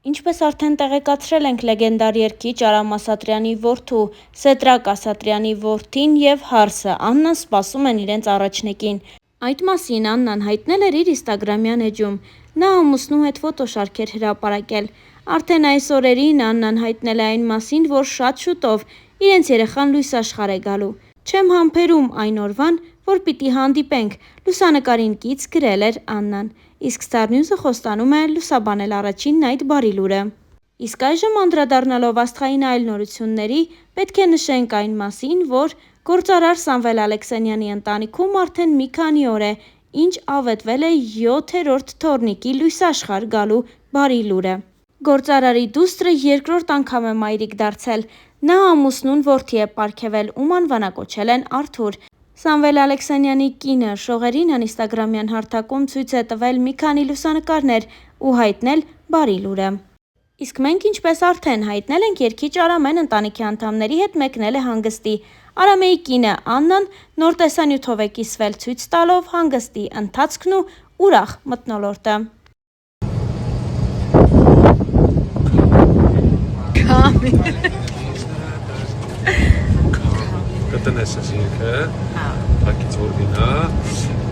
Ինչպես արդեն տեղեկացրել ենք լեգենդար երգիչ Արամ Ասատրյանի որդու Սեդրակ Ասատրյանի որդին և հարսը Աննան սպասում են իրենց առաջնեկին։ Այդ մասին Աննան հայտնել էր իր ինստագրամյան էջում։ Նա ամուսնու հետ ֆոտոշարքեր հրապարակել։ Արդեն այս օրերին Աննան հայտնել է այն մասին, որ շատ շուտով իրենց երեխան լույս աշխարհ է գալու։ «Չեմ համբերում այն օրվան, որ պիտի հանդիպենք», լուսանկարին կից գրել էր Աննան։ Իսկ Star News-ը խոստանում է լուսաբանել առաջինն այդ բարի լուրը։ Իսկ այժմ անդրադառնալով աստղային այլ նորությունների, պետք է նշենք այն մասին, որ գործարար Սամվել Ալեքսանյանի ընտանիքում արդեն մի քանի օր է, ինչ ավետվել է 7-րդ թոռնիկի լույս աշխարհ գալու բարի լուրը։ Գործարարի դուստրը երկրորդ անգամ է մայրիկ դարձել։ Նա ամուսնուն որդի է պարգևել, ում անվանակոչել են Արթուր։ Սամվել Ալեքսանյանի կինը շողերին ինստագրամյան հարթակում ցույց է տվել մի քանի լուսանկարներ ու հայտնել բարի լուրը։ Իսկ մենք, ինչպես արդեն հայտնել ենք, երգիչ Արամեն ընտանիքի անդամների հետ մեկնել է հանգստի։ Արամեի կինը Աննան նոր տեսանյութով է կիսվել, ցույց տալով հանգստի ընթացքն ու ուրախ մթնոլորտը։ Կտնես ես երկը, հակից որ վինա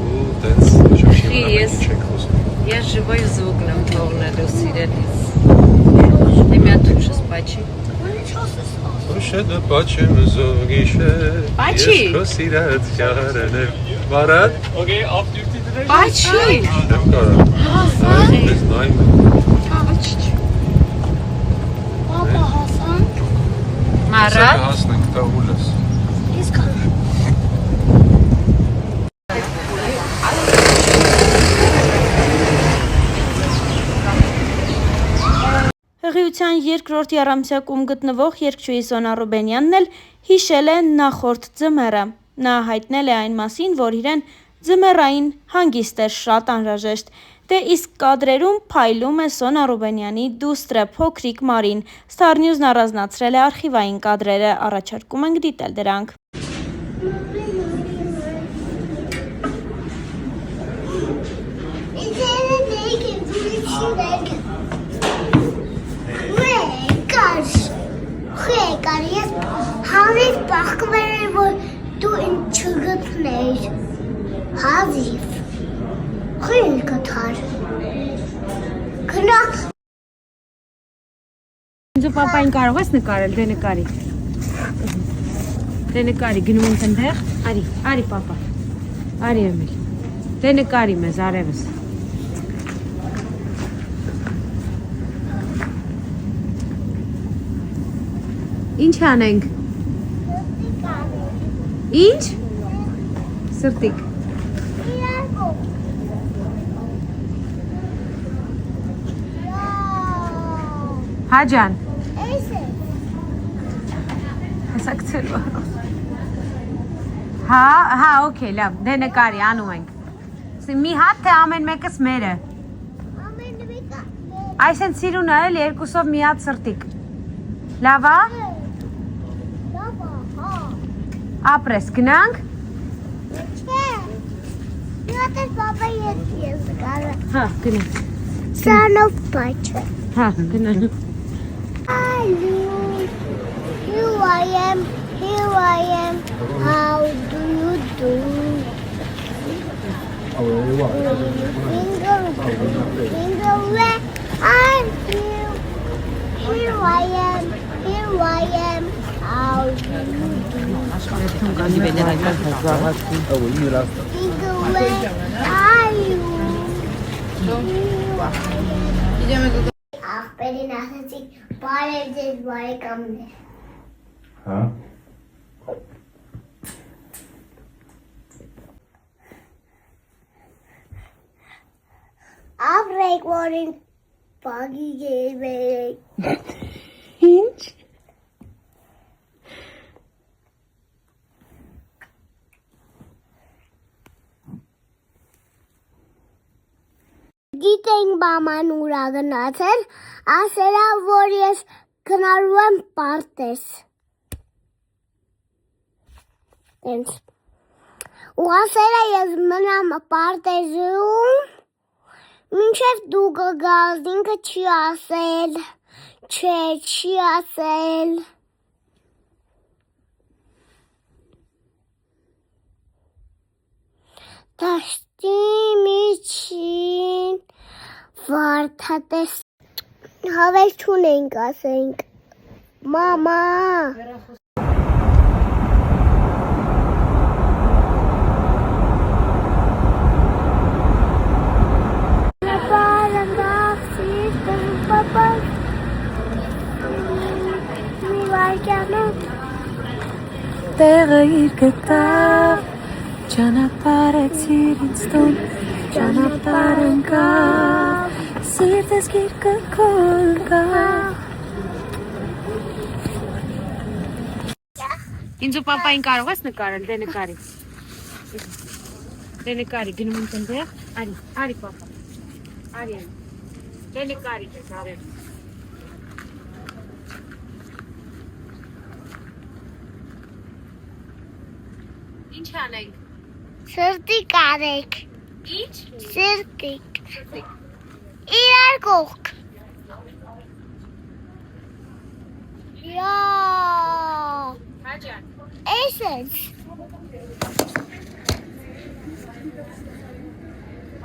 ու տենց շոշիվնամեքի չեք խոսում։ Ես живой звук нам թողնելու սիրելիս։ Իմյա թուշս պաչի։ Թուշը դը պաչեմ զովգիշը, ես քո սիրած ճարն եմ վարատ։ Okay, off duty today? Պաչի։ Չեմ կարող։ Ես նայում եմ։ Պապա հասան։ Մարատ։ Հասնենք տա ուլս։ Հղիության երկրորդ եռամսյակում գտնվող երգչուհի Սոնա Ռուբենյանն էլ հիշել է նախորդ ձմեռը։ Նա հայտնել է այն մասին, որ իրեն ձմեռային հանգիստ էր շատ անհրաժեշտ։ Դե իսկ կադրերում փայլում է Սոնա Ռուբենյանի դուստրը փոքրիկ Մարին։ Star News-ն առանձնացրել է արխիվային կադրերը, առաջարկում ենք դիտել դրանք։ Ես հավից պախկվել եմ, որ դու ինձ չգտնեիր, հազիվ, խույն կթար, կնակ։ Ինձու պապային կարող ես նկարել, դե նկարի։ Դե նկարի, գնում ենք ընդեղ, արի պապա, արի Էմիլ, դե նկարի մեզ արևս։ Ինչ անենք։ Ինչ։ Սրտիկ։ Հաջան։ Հասակցելու առով։ Հա, օքեյ, լավ, դե նկարի, անում ենք։ Մի հատ թե ամեն մեկս մերը։ Ամեն մեկը։ Այսեն սիրուն արել երկուսով մի հատ սրտիկ։ Լավ ա։ Ապրես, գնանք։ Չէ, նյատես պապայի հետ ես գալը։ Հա, գնանք։ Սանով պաչը։ Հա, գնանք։ Hello, here I am, how do you do? Finger where are you? Here I am, how do you do? Finger where are you? Ախպերին ասեցիք, բարև ձեզ բարեկամներ։ Հա։ Ապրեք, որ ինձ բագի գերվերեք։ Ինչ։ Գիտենք բաման ուրա գնացել, ասելա, որ ես գնալու եմ պարտես։ Տենց։ Ու ասելա ես մնամ պարտեզում, Մինչև դու գգաս ինքը չի ասել, չէ, չի ասել։ Դաշտի միջին վարդատես հավես չունենք ասենք, մամա։ Տեղը իր գտավ, ճանապարհեցիր ինձ տուն, ճանապարհ ընկավ, սիրտս գիրկը քո ընկավ։ Ինձ ու պապային կարող ես նկարել, դե նկարի։ Դե նկարի, գնում ենք այնտեղ, արի պապա, արի այն, դե նկարի դες արել։ Ինչ անենք։ Սրտիկ արեք։ Ինչ։ Սրտիկ։ Իրար կողք։ Յա։ Հաջան։ Էսենց։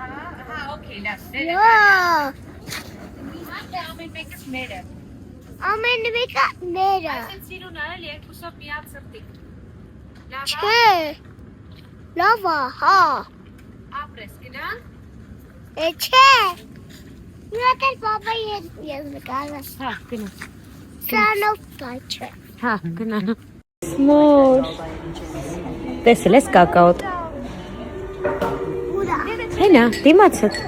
Ահա, օքեյ, լավ։ Յա։ Ամեն մեկս մերը։ Ամեն մեկը մերը։ Այսինքն սիրուն արել երկուսով միած սրտիկ։ Լավ։ Չէ։ Լավ է, հա։ Ապրես գնանք։ Չէ։ Մի հատ էլ պապայի հետ ես նկարել։ Հա, գնա։ Սրանով պաչը։ Հա, գնա։ Սմոր։ Տեսել ես կակաոտ։ Ուրա։ Հենա, դիմացդ։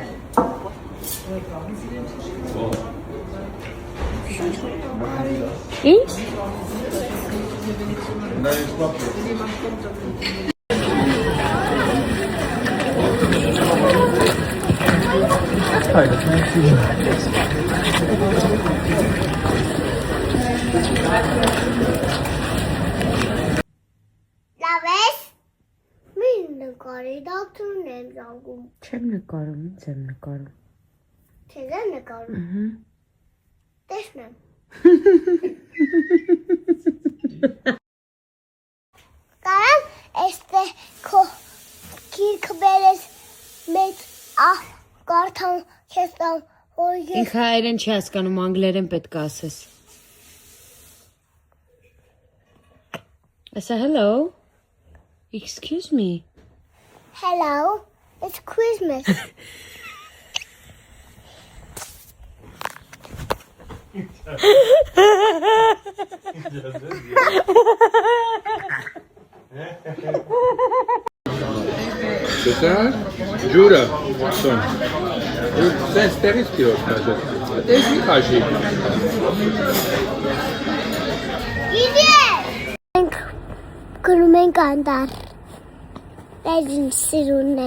Ինչ։ Լավ ես։ Մի նկարի դոկտորն եմ զանգում։ Չեմ նկարում, ինձ եմ նկարում։ Չես եմ նկարում։ Տեսնեմ։ Կարամ էստեղ քո գիրքը բերես մեծ կարթան քեստան որ ես Ինքը հայերեն չի հասկանում, անգլերեն պետք է ասես։ Ասա hello. Excuse me. Hello, it's Christmas. Տեսա՞ր։ Ջուրը, սոն։ Սենց տեղից կիրոս կաշես։ Դες մի խաշի։ Մենք գնում ենք անտառ։ Դες ինձ սիրուն է։